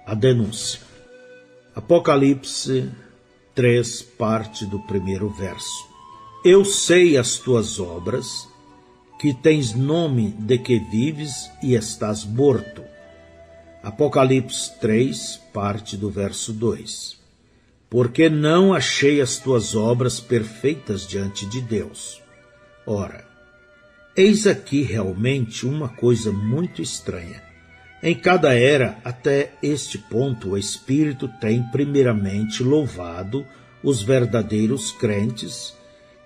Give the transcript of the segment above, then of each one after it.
A denúncia. Apocalipse 3, parte do primeiro verso. Eu sei as tuas obras, que tens nome de que vives e estás morto. Apocalipse 3, parte do verso 2. Porque não achei as tuas obras perfeitas diante de Deus. Ora, eis aqui realmente uma coisa muito estranha. Em cada era, até este ponto, o Espírito tem primeiramente louvado os verdadeiros crentes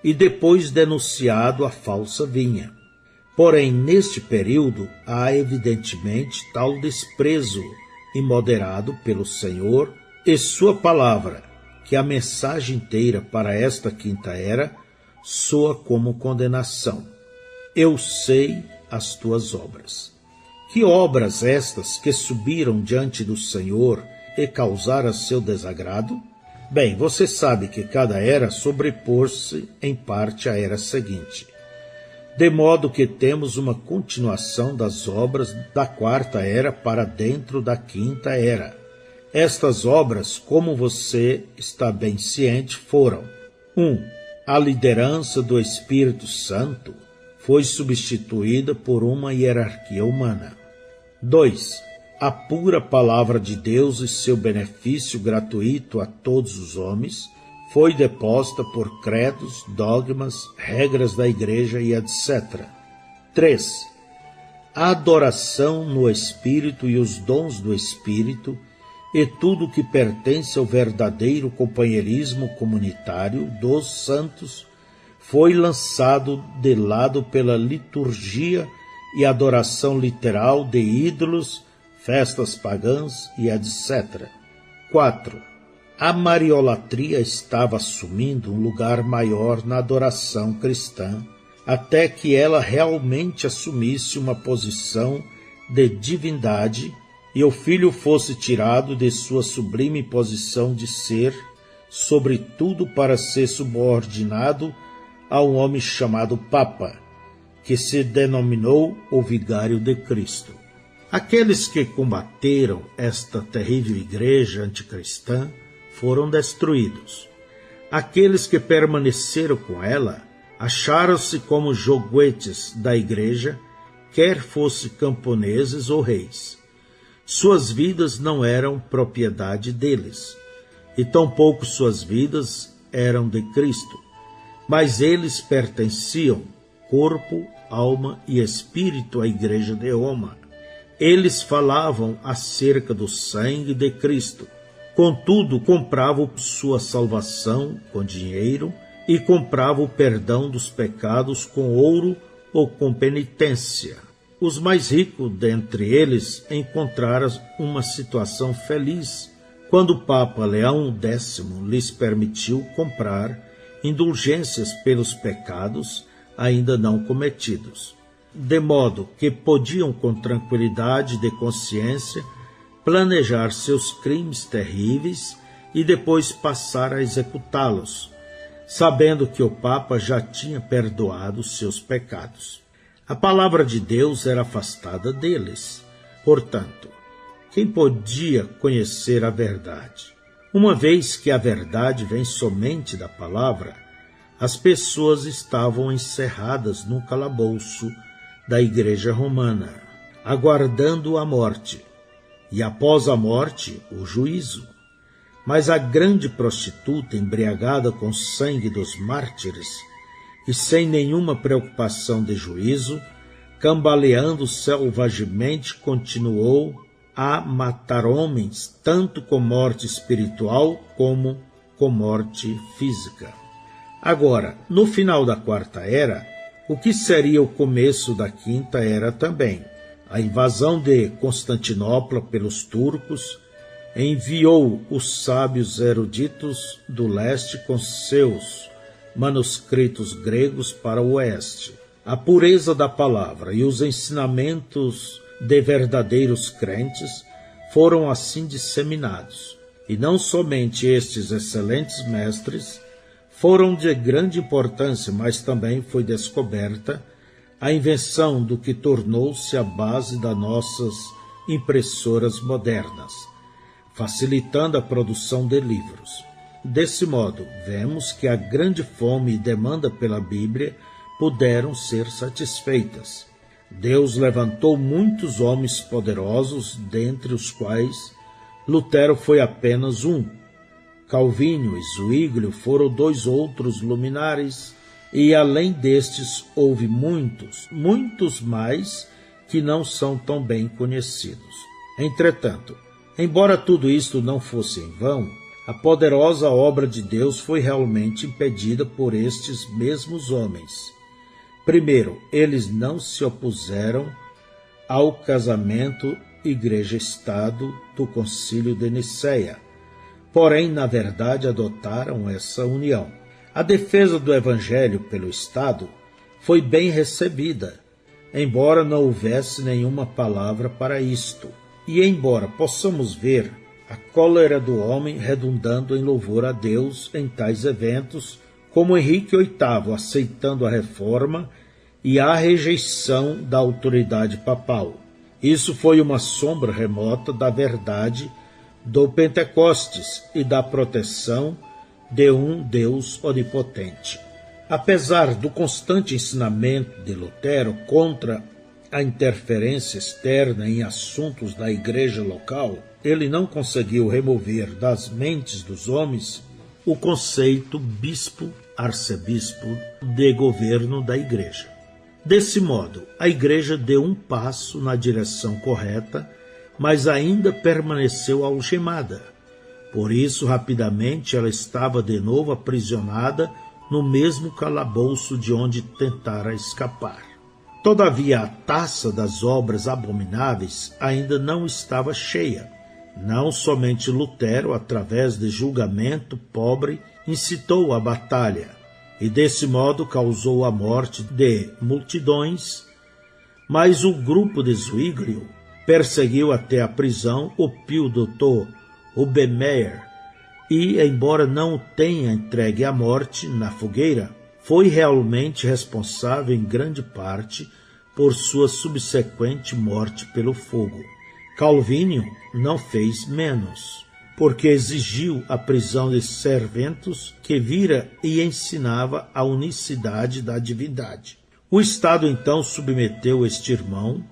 e depois denunciado a falsa vinha. Porém, neste período, há evidentemente tal desprezo imoderado pelo Senhor e sua palavra, que a mensagem inteira para esta quinta era soa como condenação. Eu sei as tuas obras. Que obras estas que subiram diante do Senhor e causaram seu desagrado? Bem, você sabe que cada era sobrepôs-se em parte à era seguinte, de modo que temos uma continuação das obras da quarta era para dentro da quinta era. Estas obras, como você está bem ciente, foram: 1. A liderança do Espírito Santo foi substituída por uma hierarquia humana. 2. A pura palavra de Deus e seu benefício gratuito a todos os homens foi deposta por credos, dogmas, regras da igreja e etc. 3. A adoração no Espírito e os dons do Espírito e tudo que pertence ao verdadeiro companheirismo comunitário dos santos foi lançado de lado pela liturgia e adoração literal de ídolos, festas pagãs e etc. 4. A mariolatria estava assumindo um lugar maior na adoração cristã, até que ela realmente assumisse uma posição de divindade e o Filho fosse tirado de sua sublime posição de ser, sobretudo para ser subordinado a um homem chamado Papa, que se denominou o Vigário de Cristo. Aqueles que combateram esta terrível igreja anticristã foram destruídos. Aqueles que permaneceram com ela acharam-se como joguetes da igreja, quer fossem camponeses ou reis. Suas vidas não eram propriedade deles, e tampouco suas vidas eram de Cristo, mas eles pertenciam, corpo, alma e espírito, à igreja de Roma. Eles falavam acerca do sangue de Cristo, contudo compravam sua salvação com dinheiro e compravam o perdão dos pecados com ouro ou com penitência. Os mais ricos dentre eles encontraram uma situação feliz quando o Papa Leão X lhes permitiu comprar indulgências pelos pecados ainda não cometidos, de modo que podiam com tranquilidade de consciência planejar seus crimes terríveis e depois passar a executá-los, sabendo que o Papa já tinha perdoado seus pecados. A palavra de Deus era afastada deles. Portanto, quem podia conhecer a verdade? Uma vez que a verdade vem somente da palavra, as pessoas estavam encerradas no calabouço da igreja romana, aguardando a morte, e após a morte, o juízo. Mas a grande prostituta, embriagada com o sangue dos mártires, e sem nenhuma preocupação de juízo, cambaleando selvagemente, continuou a matar homens, tanto com morte espiritual como com morte física. Agora, no final da quarta era, o que seria o começo da quinta era também, a invasão de Constantinopla pelos turcos, enviou os sábios eruditos do leste com seus manuscritos gregos para o oeste. A pureza da palavra e os ensinamentos de verdadeiros crentes foram assim disseminados. E não somente estes excelentes mestres foram de grande importância, mas também foi descoberta a invenção do que tornou-se a base das nossas impressoras modernas, facilitando a produção de livros. Desse modo, vemos que a grande fome e demanda pela Bíblia puderam ser satisfeitas. Deus levantou muitos homens poderosos, dentre os quais Lutero foi apenas um. Calvino e Zwinglio foram dois outros luminares, e além destes houve muitos mais que não são tão bem conhecidos. Entretanto, embora tudo isto não fosse em vão, a poderosa obra de Deus foi realmente impedida por estes mesmos homens. Primeiro, eles não se opuseram ao casamento Igreja-Estado do Concílio de Nicéia, porém, na verdade, adotaram essa união. A defesa do Evangelho pelo Estado foi bem recebida, embora não houvesse nenhuma palavra para isto. E embora possamos ver a cólera do homem redundando em louvor a Deus em tais eventos, como Henrique VIII aceitando a reforma e a rejeição da autoridade papal. Isso foi uma sombra remota da verdade do Pentecostes e da proteção de um Deus onipotente. Apesar do constante ensinamento de Lutero contra a interferência externa em assuntos da igreja local, ele não conseguiu remover das mentes dos homens o conceito bispo-arcebispo de governo da igreja. Desse modo, a igreja deu um passo na direção correta, mas ainda permaneceu algemada. Por isso, rapidamente, ela estava de novo aprisionada no mesmo calabouço de onde tentara escapar. Todavia, a taça das obras abomináveis ainda não estava cheia. Não somente Lutero, através de julgamento pobre, incitou a batalha, e desse modo causou a morte de multidões, mas o grupo de Zwinglio perseguiu até a prisão o pio doutor Obermeier, e, embora não o tenha entregue à morte na fogueira, foi realmente responsável em grande parte por sua subsequente morte pelo fogo. Calvino não fez menos, porque exigiu a prisão de serventos que vira e ensinava a unicidade da divindade. O Estado então submeteu este irmão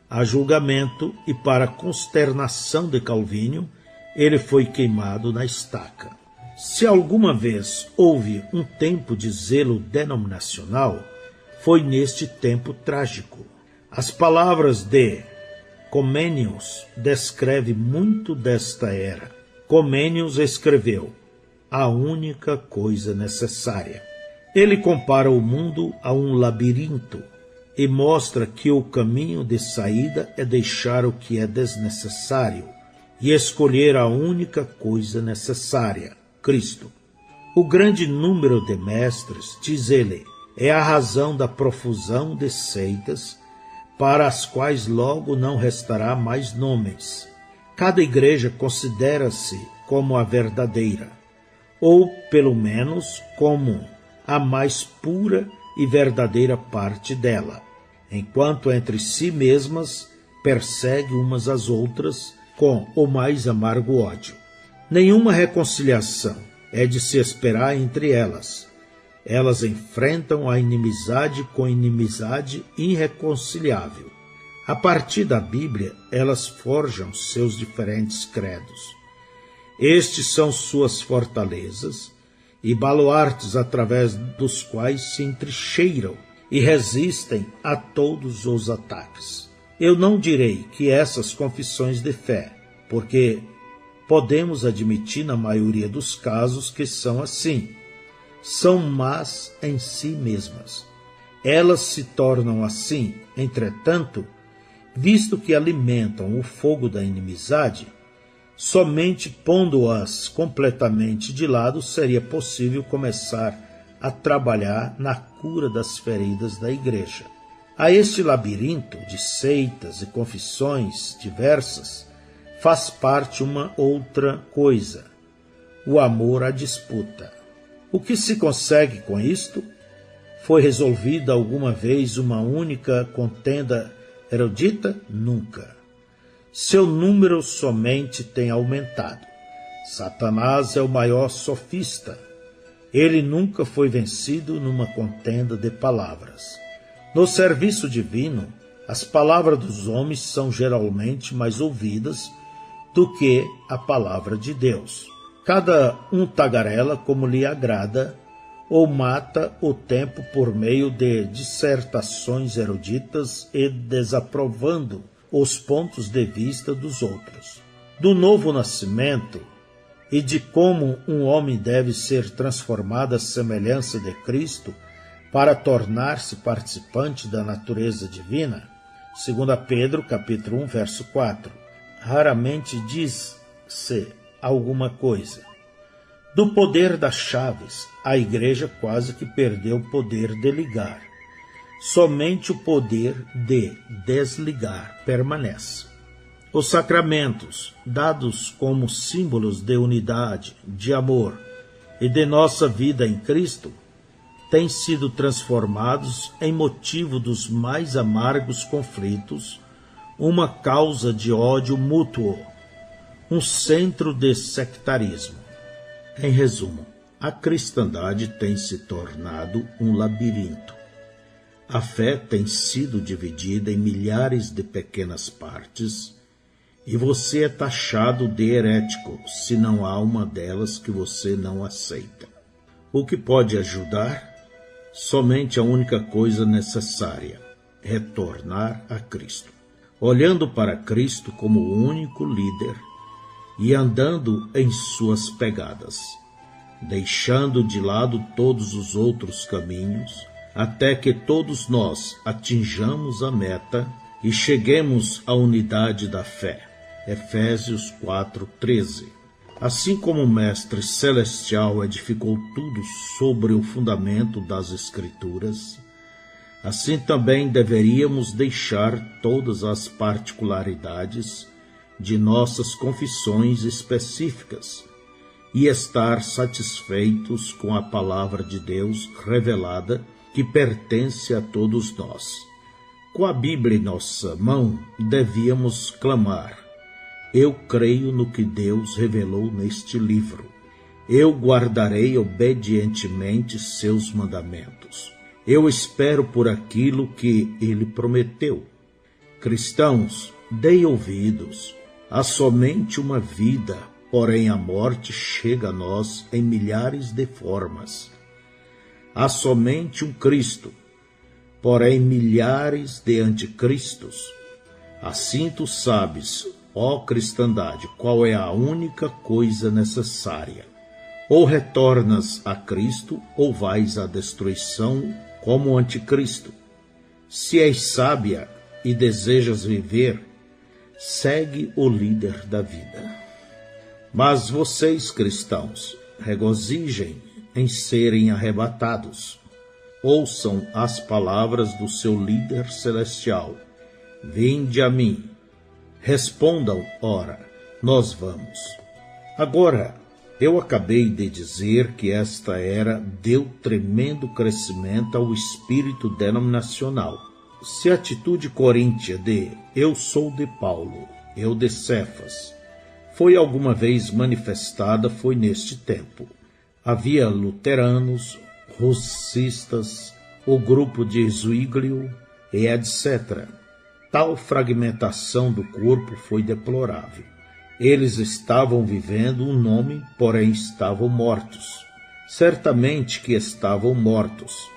a julgamento e, para consternação de Calvino, ele foi queimado na estaca. Se alguma vez houve um tempo de zelo denominacional, foi neste tempo trágico. As palavras de Comenius descrevem muito desta era. Comenius escreveu: a única coisa necessária. Ele compara o mundo a um labirinto e mostra que o caminho de saída é deixar o que é desnecessário e escolher a única coisa necessária, Cristo. O grande número de mestres, diz ele, é a razão da profusão de seitas, para as quais logo não restará mais nomes. Cada igreja considera-se como a verdadeira, ou pelo menos como a mais pura e verdadeira parte dela, enquanto entre si mesmas persegue umas às outras com o mais amargo ódio. Nenhuma reconciliação é de se esperar entre elas. Elas enfrentam a inimizade com inimizade irreconciliável. A partir da Bíblia, elas forjam seus diferentes credos. Estes são suas fortalezas e baluartes através dos quais se entrincheiram e resistem a todos os ataques. Eu não direi que essas confissões de fé, porque podemos admitir na maioria dos casos que são assim, são más em si mesmas. Elas se tornam assim, entretanto, visto que alimentam o fogo da inimizade, somente pondo-as completamente de lado seria possível começar a trabalhar na cura das feridas da igreja. A este labirinto de seitas e confissões diversas faz parte uma outra coisa, o amor à disputa. O que se consegue com isto? Foi resolvida alguma vez uma única contenda erudita? Nunca. Seu número somente tem aumentado. Satanás é o maior sofista. Ele nunca foi vencido numa contenda de palavras. No serviço divino, as palavras dos homens são geralmente mais ouvidas do que a palavra de Deus. Cada um tagarela como lhe agrada, ou mata o tempo por meio de dissertações eruditas e desaprovando os pontos de vista dos outros. Do novo nascimento e de como um homem deve ser transformado à semelhança de Cristo para tornar-se participante da natureza divina, 2 Pedro, capítulo 1, verso 4. Raramente diz-se alguma coisa. Do poder das chaves, a igreja quase que perdeu o poder de ligar. Somente o poder de desligar permanece. Os sacramentos, dados como símbolos de unidade, de amor e de nossa vida em Cristo, têm sido transformados em motivo dos mais amargos conflitos, uma causa de ódio mútuo, um centro de sectarismo. Em resumo, a cristandade tem se tornado um labirinto. A fé tem sido dividida em milhares de pequenas partes e você é taxado de herético se não há uma delas que você não aceita. O que pode ajudar? Somente a única coisa necessária: retornar a Cristo. Olhando para Cristo como o único líder e andando em suas pegadas, deixando de lado todos os outros caminhos, até que todos nós atinjamos a meta e cheguemos à unidade da fé. Efésios 4:13. Assim como o Mestre Celestial edificou tudo sobre o fundamento das Escrituras, assim também deveríamos deixar todas as particularidades de nossas confissões específicas e estar satisfeitos com a palavra de Deus revelada que pertence a todos nós. Com a Bíblia em nossa mão, devíamos clamar: eu creio no que Deus revelou neste livro. Eu guardarei obedientemente seus mandamentos. Eu espero por aquilo que ele prometeu. Cristãos, dei ouvidos. Há somente uma vida, porém a morte chega a nós em milhares de formas. Há somente um Cristo, porém milhares de anticristos. Assim tu sabes, ó cristandade, qual é a única coisa necessária. Ou retornas a Cristo, ou vais à destruição como o anticristo. Se és sábia e desejas viver, segue o líder da vida. Mas vocês, cristãos, regozijem em serem arrebatados. Ouçam as palavras do seu líder celestial. Vinde a mim. Respondam, ora, nós vamos. Agora, eu acabei de dizer que esta era deu tremendo crescimento ao espírito denominacional. Se a atitude coríntia de eu sou de Paulo, eu de Cefas, foi alguma vez manifestada, foi neste tempo. Havia luteranos, russistas, o grupo de Zwinglio e etc. Tal fragmentação do corpo foi deplorável. Eles estavam vivendo um nome, porém estavam mortos. Certamente que estavam mortos.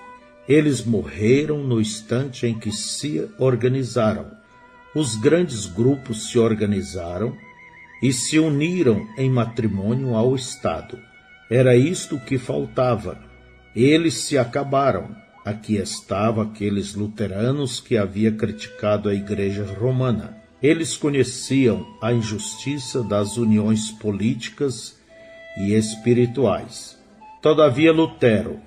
Eles morreram no instante em que se organizaram. Os grandes grupos se organizaram e se uniram em matrimônio ao Estado. Era isto que faltava. Eles se acabaram. Aqui estavam aqueles luteranos que havia criticado a Igreja Romana. Eles conheciam a injustiça das uniões políticas e espirituais. Todavia Lutero,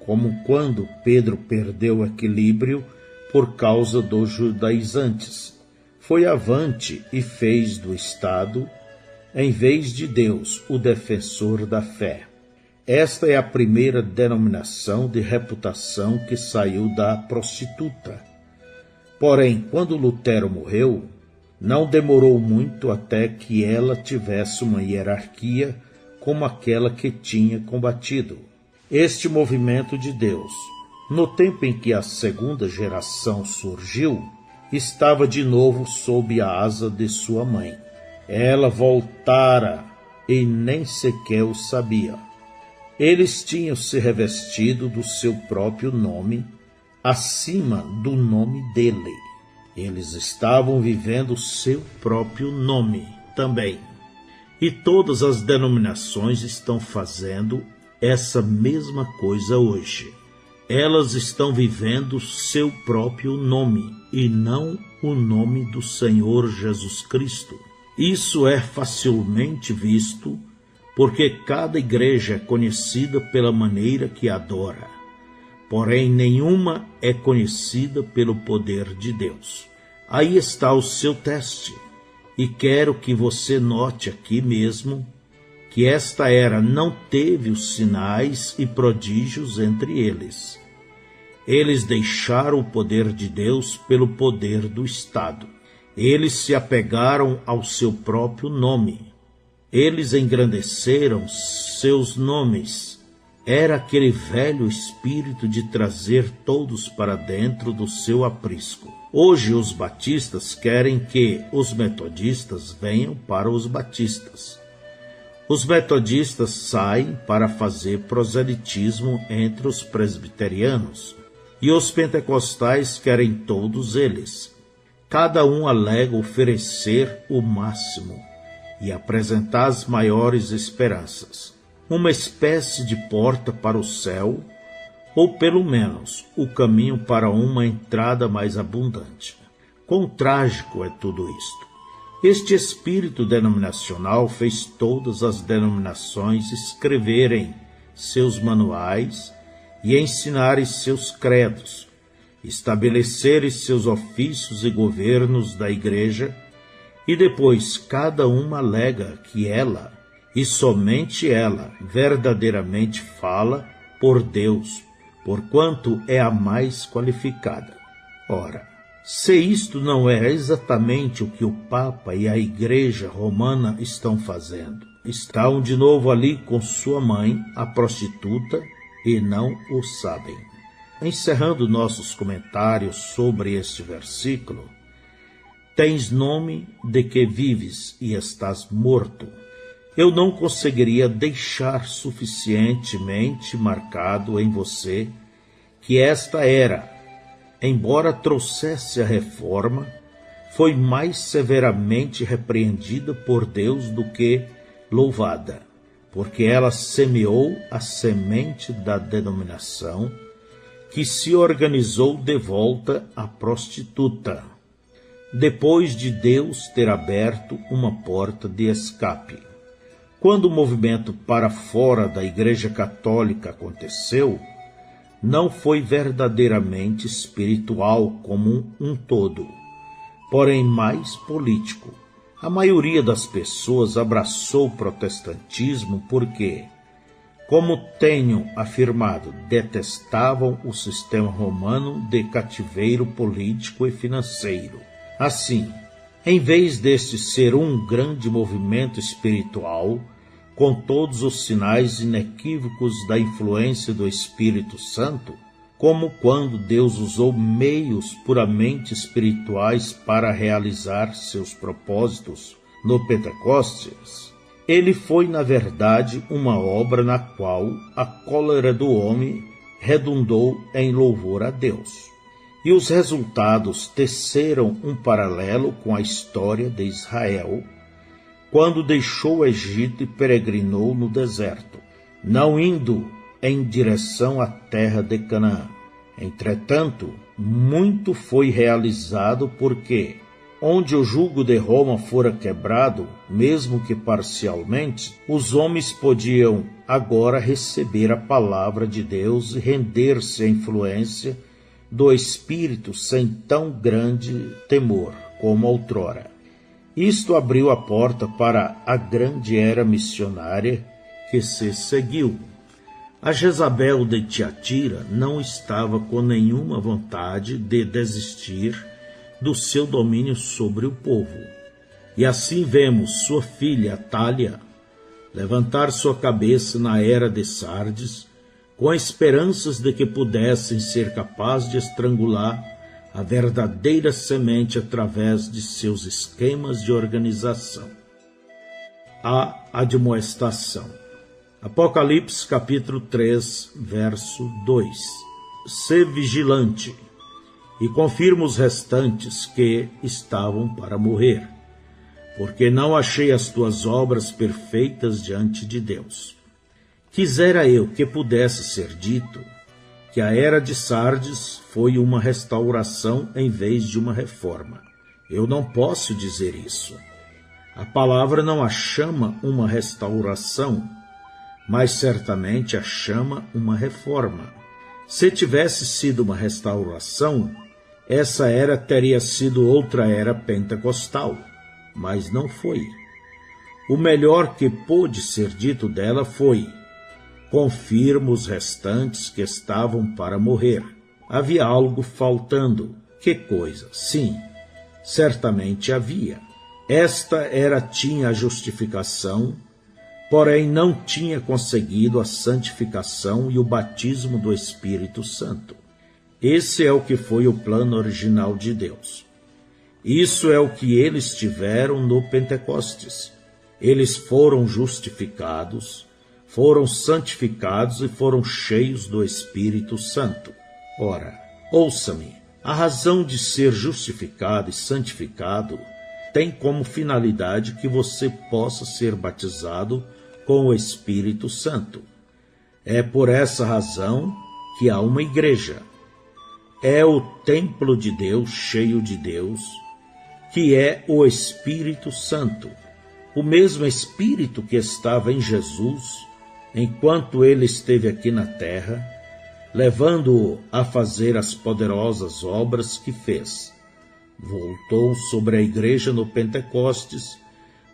como quando Pedro perdeu o equilíbrio por causa dos judaizantes, foi avante e fez do Estado, em vez de Deus, o defensor da fé. Esta é a primeira denominação de reputação que saiu da prostituta. Porém, quando Lutero morreu, Não demorou muito até que ela tivesse uma hierarquia como aquela que tinha combatido. Este movimento de Deus, no tempo em que a segunda geração surgiu, estava de novo sob a asa de sua mãe. Ela voltara e nem sequer o sabia. Eles tinham se revestido do seu próprio nome, acima do nome dele. Eles estavam vivendo o seu próprio nome também. E todas as denominações estão fazendo essa mesma coisa hoje. Elas estão vivendo seu próprio nome e não o nome do Senhor Jesus Cristo. Isso é facilmente visto porque cada igreja é conhecida pela maneira que adora, porém nenhuma é conhecida pelo poder de Deus. Aí está o seu teste, e quero que você note aqui mesmo que esta era não teve os sinais e prodígios entre eles. Eles deixaram o poder de Deus pelo poder do Estado. Eles se apegaram ao seu próprio nome. Eles engrandeceram seus nomes. Era aquele velho espírito de trazer todos para dentro do seu aprisco. Hoje os batistas querem que os metodistas venham para os batistas. Os metodistas saem para fazer proselitismo entre os presbiterianos, e os pentecostais querem todos eles. Cada um alega oferecer o máximo e apresentar as maiores esperanças, uma espécie de porta para o céu, ou pelo menos o caminho para uma entrada mais abundante. Quão trágico é tudo isto! Este espírito denominacional fez todas as denominações escreverem seus manuais e ensinarem seus credos, estabelecerem seus ofícios e governos da igreja, e depois cada uma alega que ela, e somente ela, verdadeiramente fala por Deus, porquanto é a mais qualificada. Ora, se isto não é exatamente o que o Papa e a Igreja Romana estão fazendo, estão de novo ali com sua mãe, a prostituta, e não o sabem. Encerrando nossos comentários sobre este versículo, tens nome de que vives e estás morto. Eu não conseguiria deixar suficientemente marcado em você que esta era, embora trouxesse a reforma, foi mais severamente repreendida por Deus do que louvada, porque ela semeou a semente da denominação que se organizou de volta à prostituta, depois de Deus ter aberto uma porta de escape. Quando o movimento para fora da Igreja Católica aconteceu, não foi verdadeiramente espiritual como um todo, porém mais político. A maioria das pessoas abraçou o protestantismo porque, como tenho afirmado, detestavam o sistema romano de cativeiro político e financeiro. Assim, em vez deste ser um grande movimento espiritual, com todos os sinais inequívocos da influência do Espírito Santo, como quando Deus usou meios puramente espirituais para realizar seus propósitos no Pentecostes, ele foi, na verdade, uma obra na qual a cólera do homem redundou em louvor a Deus. E os resultados teceram um paralelo com a história de Israel, quando deixou o Egito e peregrinou no deserto, não indo em direção à terra de Canaã. Entretanto, muito foi realizado porque, onde o jugo de Roma fora quebrado, mesmo que parcialmente, os homens podiam agora receber a palavra de Deus e render-se à influência do Espírito sem tão grande temor como outrora. Isto abriu a porta para a grande era missionária que se seguiu. A Jezabel de Tiatira não estava com nenhuma vontade de desistir do seu domínio sobre o povo. E assim vemos sua filha, Thalia, levantar sua cabeça na era de Sardes, com esperanças de que pudessem ser capazes de estrangular a verdadeira semente através de seus esquemas de organização. A admoestação. Apocalipse capítulo 3, verso 2. Sê vigilante e confirma os restantes que estavam para morrer, porque não achei as tuas obras perfeitas diante de Deus. Quisera eu que pudesse ser dito que a era de Sardes foi uma restauração em vez de uma reforma. Eu não posso dizer isso. A palavra não a chama uma restauração, mas certamente a chama uma reforma. Se tivesse sido uma restauração, essa era teria sido outra era pentecostal, mas não foi. O melhor que pôde ser dito dela foi: confirma os restantes que estavam para morrer. Havia algo faltando. Que coisa? Sim, certamente havia. Esta era tinha a justificação, porém não tinha conseguido a santificação e o batismo do Espírito Santo. Esse é o que foi o plano original de Deus. Isso é o que eles tiveram no Pentecostes. Eles foram justificados, foram santificados e foram cheios do Espírito Santo. Ora, ouça-me, a razão de ser justificado e santificado tem como finalidade que você possa ser batizado com o Espírito Santo. É por essa razão que há uma igreja. É o templo de Deus, cheio de Deus, que é o Espírito Santo. O mesmo Espírito que estava em Jesus, enquanto ele esteve aqui na terra, levando-o a fazer as poderosas obras que fez. Voltou sobre a igreja no Pentecostes,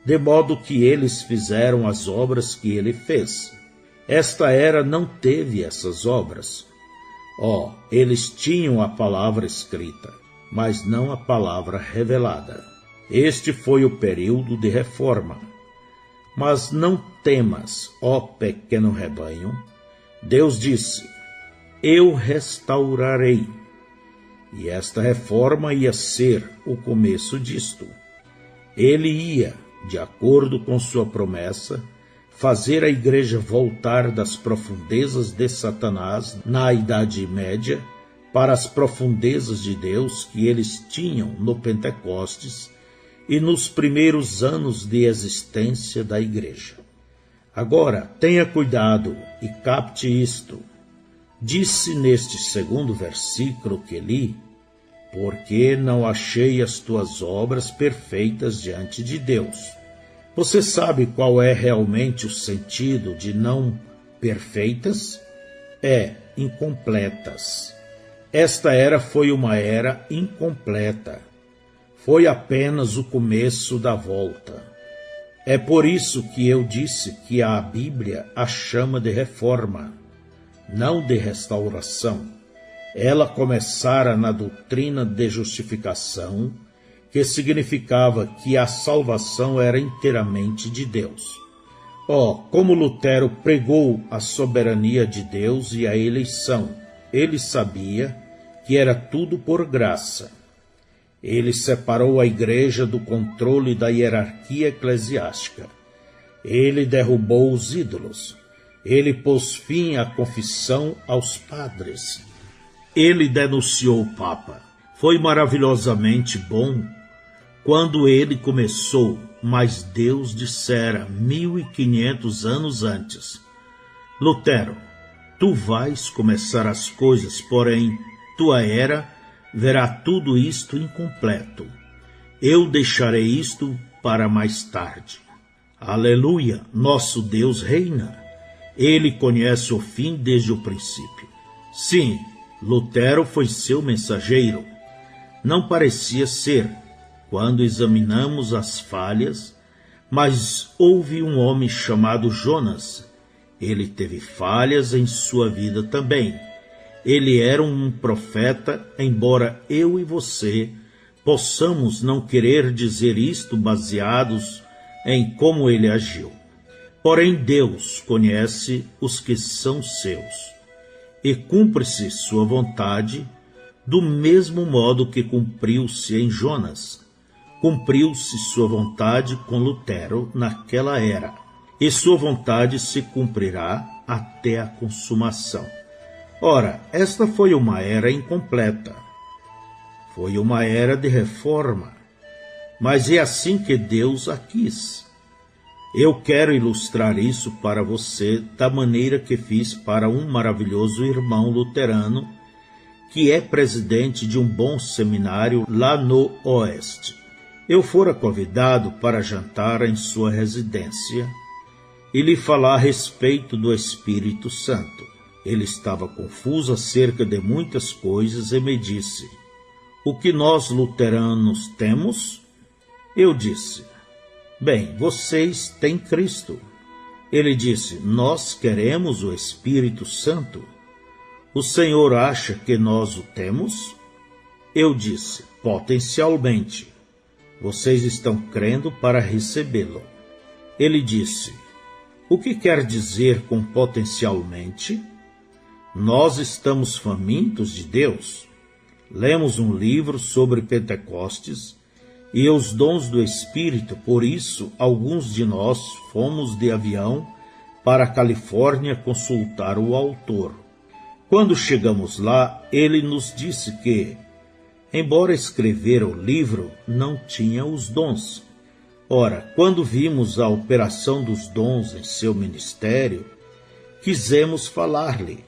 de modo que eles fizeram as obras que ele fez. Esta era não teve essas obras. Eles tinham a palavra escrita, mas não a palavra revelada. Este foi o período de reforma. Mas não temas, ó pequeno rebanho. Deus disse: eu restaurarei. E esta reforma ia ser o começo disto. Ele ia, de acordo com sua promessa, fazer a igreja voltar das profundezas de Satanás na Idade Média para as profundezas de Deus que eles tinham no Pentecostes e nos primeiros anos de existência da igreja. Agora, tenha cuidado e capte isto. Disse neste segundo versículo que li: porque não achei as tuas obras perfeitas diante de Deus. Você sabe qual é realmente o sentido de não perfeitas? É incompletas. Esta era foi uma era incompleta. Foi apenas o começo da volta. É por isso que eu disse que a Bíblia a chama de reforma, não de restauração. Ela começara na doutrina de justificação, que significava que a salvação era inteiramente de Deus. Como Lutero pregou a soberania de Deus e a eleição. Ele sabia que era tudo por graça. Ele separou a igreja do controle da hierarquia eclesiástica. Ele derrubou os ídolos. Ele pôs fim à confissão aos padres. Ele denunciou o Papa. Foi maravilhosamente bom quando ele começou, mas Deus dissera 1500 anos antes: Lutero, tu vais começar as coisas, porém tua era verá tudo isto incompleto. Eu deixarei isto para mais tarde. Aleluia, nosso Deus reina. Ele conhece o fim desde o princípio. Sim, Lutero foi seu mensageiro. Não parecia ser, quando examinamos as falhas, mas houve um homem chamado Jonas. Ele teve falhas em sua vida também. Ele era um profeta, embora eu e você possamos não querer dizer isto baseados em como ele agiu. Porém, Deus conhece os que são seus, e cumpre-se sua vontade do mesmo modo que cumpriu-se em Jonas. Cumpriu-se sua vontade com Lutero naquela era, e sua vontade se cumprirá até a consumação. Ora, esta foi uma era incompleta. Foi uma era de reforma, mas é assim que Deus a quis. Eu quero ilustrar isso para você da maneira que fiz para um maravilhoso irmão luterano que é presidente de um bom seminário lá no Oeste. Eu fora convidado para jantar em sua residência e lhe falar a respeito do Espírito Santo. Ele estava confuso acerca de muitas coisas e me disse: o que nós luteranos temos? Eu disse: bem, vocês têm Cristo. Ele disse: nós queremos o Espírito Santo. O Senhor acha que nós o temos? Eu disse: potencialmente. Vocês estão crendo para recebê-lo. Ele disse: o que quer dizer com potencialmente? Nós estamos famintos de Deus. Lemos um livro sobre Pentecostes e os dons do Espírito, por isso alguns de nós fomos de avião para a Califórnia consultar o autor. Quando chegamos lá, ele nos disse que, embora escrevera o livro, não tinha os dons. Ora, quando vimos a operação dos dons em seu ministério, quisemos falar-lhe,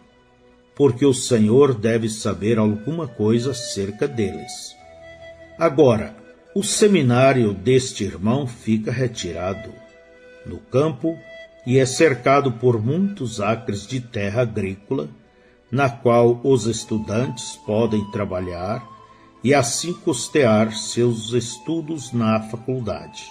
porque o Senhor deve saber alguma coisa acerca deles. Agora, o seminário deste irmão fica retirado no campo e é cercado por muitos acres de terra agrícola, na qual os estudantes podem trabalhar e assim custear seus estudos na faculdade.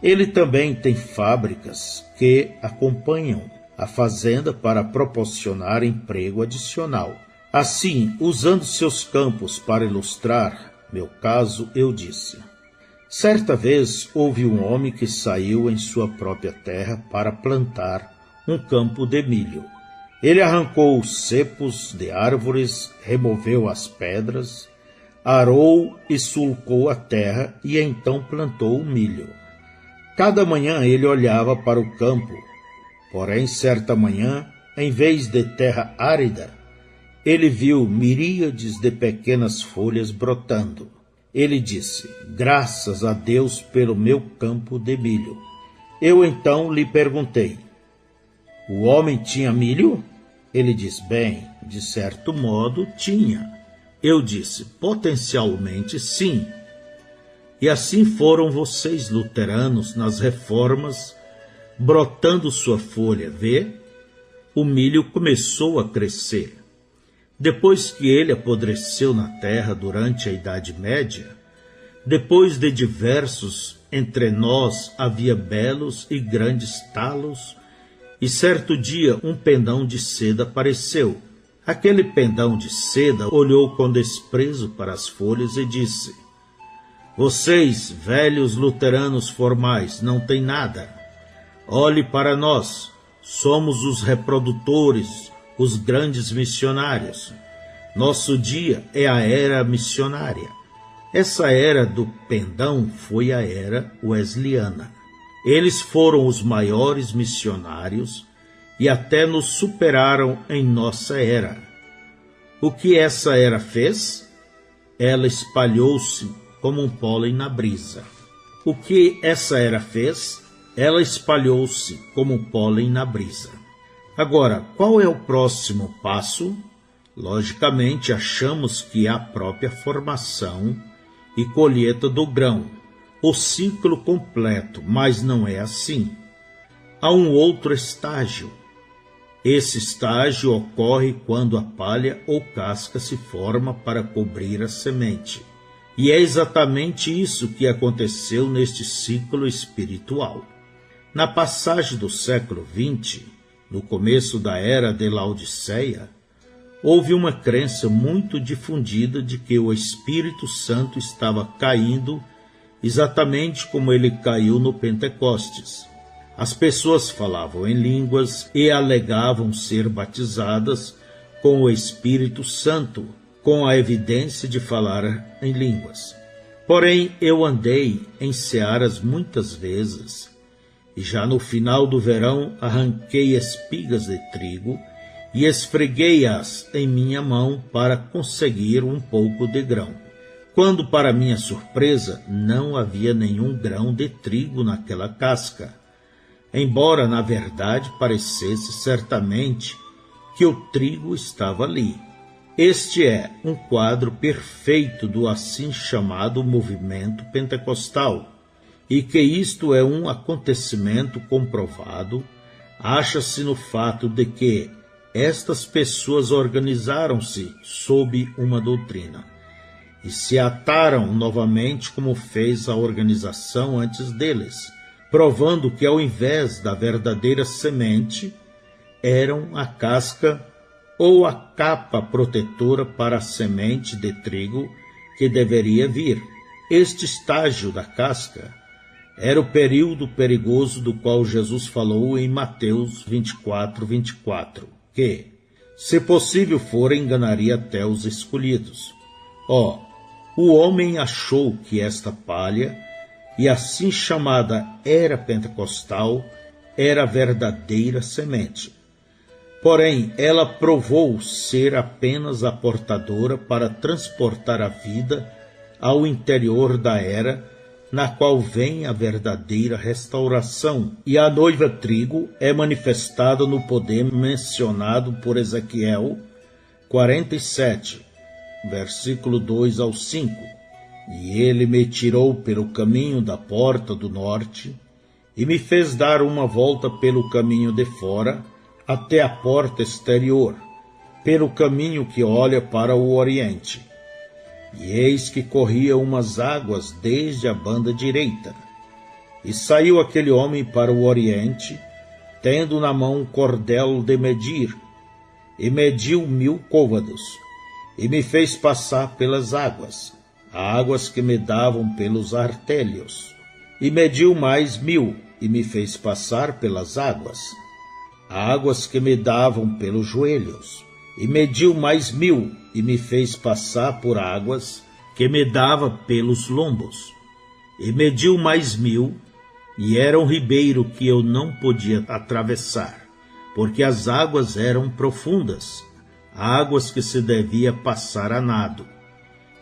Ele também tem fábricas que acompanham a fazenda para proporcionar emprego adicional. Assim, usando seus campos para ilustrar meu caso, eu disse: certa vez houve um homem que saiu em sua própria terra para plantar um campo de milho. Ele arrancou os cepos de árvores, removeu as pedras, arou e sulcou a terra e então plantou o milho. Cada manhã ele olhava para o campo. Porém, certa manhã, em vez de terra árida, ele viu miríades de pequenas folhas brotando. Ele disse: graças a Deus pelo meu campo de milho. Eu então lhe perguntei: o homem tinha milho? Ele disse: bem, de certo modo tinha. Eu disse: potencialmente sim. E assim foram vocês luteranos nas reformas, brotando sua folha, vê? O milho começou a crescer. Depois que ele apodreceu na terra durante a Idade Média, depois de diversos entre nós havia belos e grandes talos, e certo dia um pendão de seda apareceu. Aquele pendão de seda olhou com desprezo para as folhas e disse: vocês, velhos luteranos formais, não têm nada. Olhe para nós, somos os reprodutores, os grandes missionários. Nosso dia é a era missionária. Essa era do pendão foi a era wesleyana. Eles foram os maiores missionários e até nos superaram em nossa era. O que essa era fez? Ela espalhou-se como um pólen na brisa. O que essa era fez? Ela espalhou-se como pólen na brisa. Agora, qual é o próximo passo? Logicamente, achamos que é a própria formação e colheita do grão, o ciclo completo, mas não é assim. Há um outro estágio. Esse estágio ocorre quando a palha ou casca se forma para cobrir a semente. E é exatamente isso que aconteceu neste ciclo espiritual. Na passagem do século XX, no começo da era de Laodiceia, houve uma crença muito difundida de que o Espírito Santo estava caindo exatamente como ele caiu no Pentecostes. As pessoas falavam em línguas e alegavam ser batizadas com o Espírito Santo, com a evidência de falar em línguas. Porém, eu andei em searas muitas vezes, e já no final do verão arranquei espigas de trigo e esfreguei-as em minha mão para conseguir um pouco de grão. Quando, para minha surpresa, não havia nenhum grão de trigo naquela casca, embora na verdade parecesse certamente que o trigo estava ali. Este é um quadro perfeito do assim chamado movimento pentecostal, e que isto é um acontecimento comprovado, acha-se no fato de que estas pessoas organizaram-se sob uma doutrina e se ataram novamente como fez a organização antes deles, provando que ao invés da verdadeira semente, eram a casca ou a capa protetora para a semente de trigo que deveria vir. Este estágio da casca era o período perigoso do qual Jesus falou em Mateus 24, que, se possível for, enganaria até os escolhidos. O homem achou que esta palha, e assim chamada era pentecostal, era a verdadeira semente. Porém, ela provou ser apenas a portadora para transportar a vida ao interior da era, na qual vem a verdadeira restauração, e a noiva trigo é manifestada no poder mencionado por Ezequiel 47, versículo 2 ao 5. E ele me tirou pelo caminho da porta do norte, e me fez dar uma volta pelo caminho de fora, até a porta exterior, pelo caminho que olha para o oriente. E eis que corria umas águas desde a banda direita. E saiu aquele homem para o oriente, tendo na mão um cordel de medir, e mediu 1000 côvados, e me fez passar pelas águas que me davam pelos artérios. E mediu mais 1000, e me fez passar pelas águas que me davam pelos joelhos. E mediu mais 1000, e me fez passar por águas que me dava pelos lombos. E mediu mais 1000, e era um ribeiro que eu não podia atravessar, porque as águas eram profundas, águas que se devia passar a nado,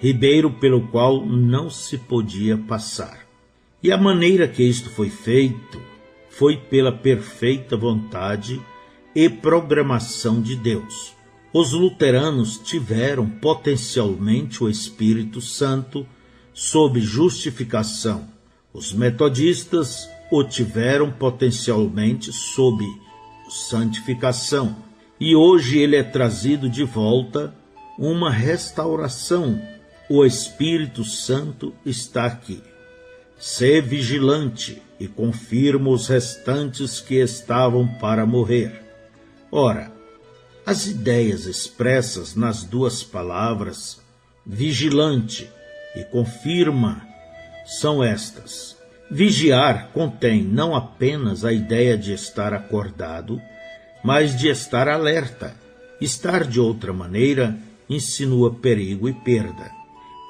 ribeiro pelo qual não se podia passar. E a maneira que isto foi feito foi pela perfeita vontade e programação de Deus. Os luteranos tiveram potencialmente o Espírito Santo sob justificação. Os metodistas o tiveram potencialmente sob santificação. E hoje ele é trazido de volta, uma restauração. O Espírito Santo está aqui. Sê vigilante e confirma os restantes que estavam para morrer. Ora, as ideias expressas nas duas palavras, vigilante e confirma, são estas. Vigiar contém não apenas a ideia de estar acordado, mas de estar alerta. Estar de outra maneira insinua perigo e perda.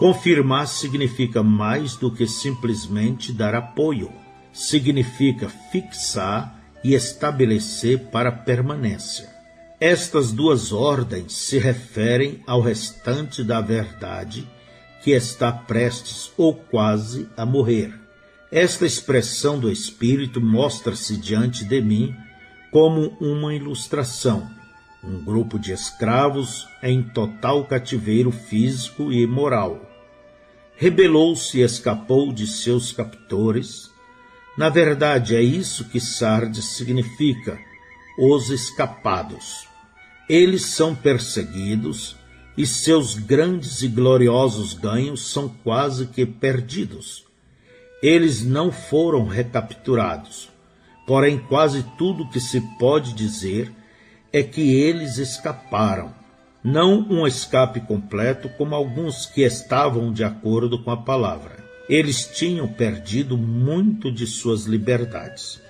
Confirmar significa mais do que simplesmente dar apoio. Significa fixar e estabelecer para permanência. Estas duas ordens se referem ao restante da verdade que está prestes ou quase a morrer. Esta expressão do Espírito mostra-se diante de mim como uma ilustração. Um grupo de escravos em total cativeiro físico e moral. Rebelou-se e escapou de seus captores. Na verdade, é isso que Sardes significa, os escapados. Eles são perseguidos e seus grandes e gloriosos ganhos são quase que perdidos. Eles não foram recapturados, porém quase tudo que se pode dizer é que eles escaparam. não um escape completo como alguns que estavam de acordo com a palavra. Eles tinham perdido muito de suas liberdades.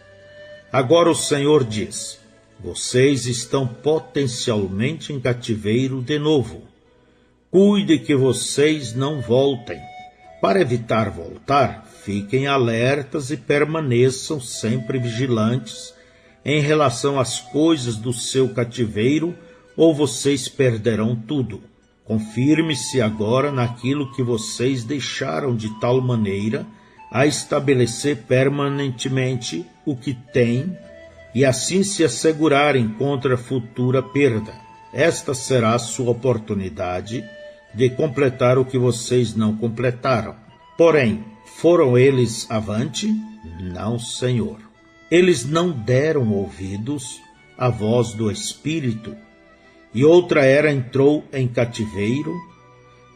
Agora o Senhor diz: vocês estão potencialmente em cativeiro de novo. Cuide que vocês não voltem. Para evitar voltar, fiquem alertas e permaneçam sempre vigilantes em relação às coisas do seu cativeiro, ou vocês perderão tudo. Confirme-se agora naquilo que vocês deixaram de tal maneira a estabelecer permanentemente o que têm e assim se assegurarem contra futura perda. Esta será a sua oportunidade de completar o que vocês não completaram. Porém, foram eles avante? Não, Senhor. Eles não deram ouvidos à voz do Espírito, e outra era entrou em cativeiro,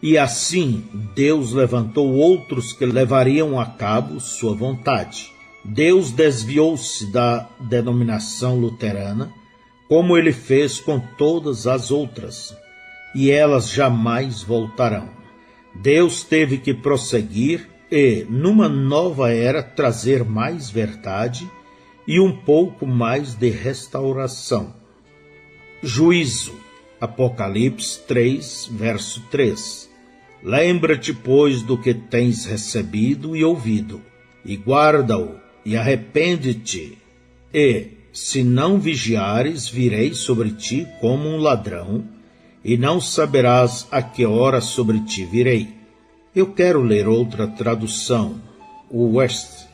e assim Deus levantou outros que levariam a cabo sua vontade. Deus desviou-se da denominação luterana, como ele fez com todas as outras, e elas jamais voltarão. Deus teve que prosseguir e, numa nova era, trazer mais verdade e um pouco mais de restauração. Juízo. Apocalipse 3, verso 3. Lembra-te, pois, do que tens recebido e ouvido, e guarda-o, e arrepende-te. E, se não vigiares, virei sobre ti como um ladrão, e não saberás a que hora sobre ti virei. Eu quero ler outra tradução, o West,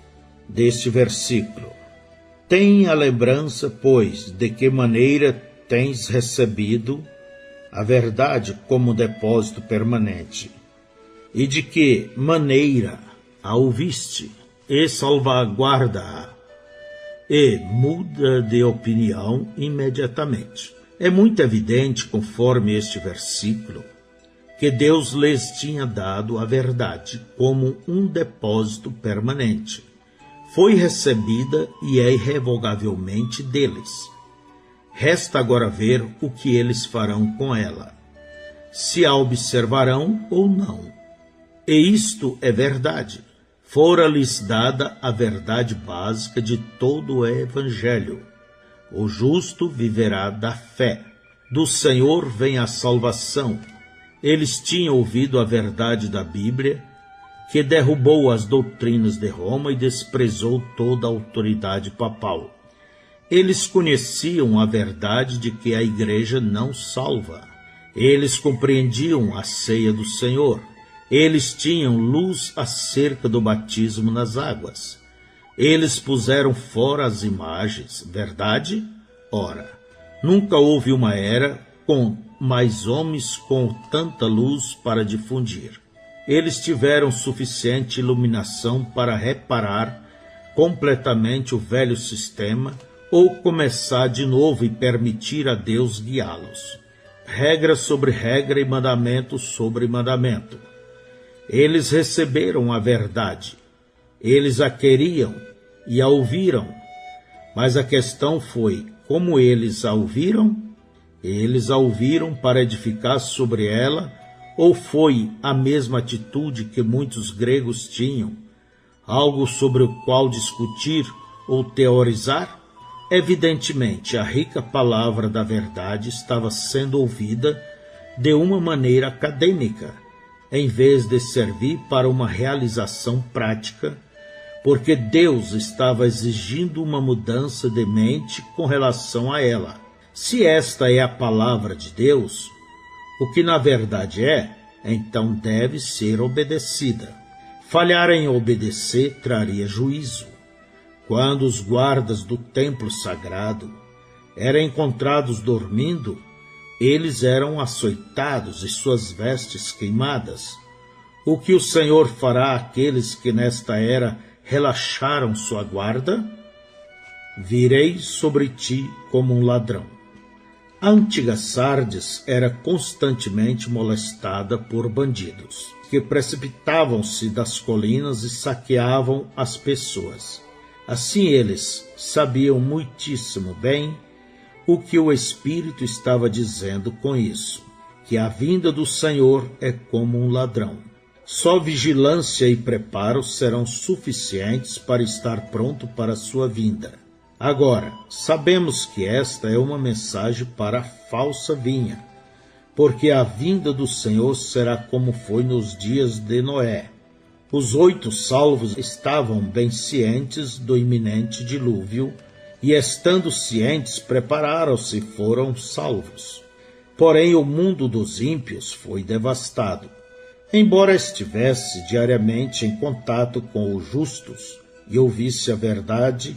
deste versículo. Tenha lembrança, pois, de que maneira tens recebido a verdade como depósito permanente, e de que maneira a ouviste, e salvaguarda-a, e muda de opinião imediatamente. É muito evidente, conforme este versículo, que Deus lhes tinha dado a verdade como um depósito permanente. Foi recebida e é irrevogavelmente deles. Resta agora ver o que eles farão com ela, se a observarão ou não. E isto é verdade. Fora-lhes dada a verdade básica de todo o Evangelho. O justo viverá da fé. Do Senhor vem a salvação. Eles tinham ouvido a verdade da Bíblia, que derrubou as doutrinas de Roma e desprezou toda a autoridade papal. Eles conheciam a verdade de que a igreja não salva. Eles compreendiam a ceia do Senhor. Eles tinham luz acerca do batismo nas águas. Eles puseram fora as imagens. Verdade? Ora, nunca houve uma era com mais homens com tanta luz para difundir. Eles tiveram suficiente iluminação para reparar completamente o velho sistema ou começar de novo e permitir a Deus guiá-los. Regra sobre regra e mandamento sobre mandamento. Eles receberam a verdade. Eles a queriam e a ouviram. Mas a questão foi, como eles a ouviram? Eles a ouviram para edificar sobre ela, ou foi a mesma atitude que muitos gregos tinham, algo sobre o qual discutir ou teorizar? Evidentemente, a rica palavra da verdade estava sendo ouvida de uma maneira acadêmica, em vez de servir para uma realização prática, porque Deus estava exigindo uma mudança de mente com relação a ela. Se esta é a palavra de Deus, o que na verdade é, então deve ser obedecida. Falhar em obedecer traria juízo. Quando os guardas do templo sagrado eram encontrados dormindo, eles eram açoitados e suas vestes queimadas. O que o Senhor fará àqueles que nesta era relaxaram sua guarda? Virei sobre ti como um ladrão. A antiga Sardes era constantemente molestada por bandidos, que precipitavam-se das colinas e saqueavam as pessoas. Assim eles sabiam muitíssimo bem o que o Espírito estava dizendo com isso. que a vinda do Senhor é como um ladrão. Só vigilância e preparo serão suficientes para estar pronto para a sua vinda. Agora, sabemos que esta é uma mensagem para a falsa vinha, porque a vinda do Senhor será como foi nos dias de Noé. Os 8 salvos estavam bem cientes do iminente dilúvio e, estando cientes, prepararam-se e foram salvos. Porém, o mundo dos ímpios foi devastado. Embora estivesse diariamente em contato com os justos e ouvisse a verdade,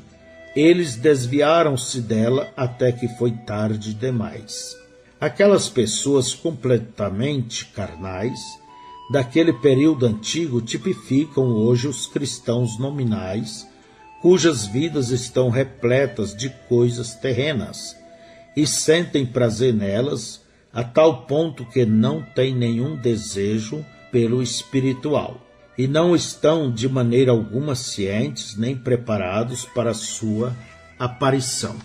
eles desviaram-se dela até que foi tarde demais. Aquelas pessoas completamente carnais daquele período antigo tipificam hoje os cristãos nominais, cujas vidas estão repletas de coisas terrenas e sentem prazer nelas a tal ponto que não têm nenhum desejo pelo espiritual e não estão de maneira alguma cientes nem preparados para a sua aparição.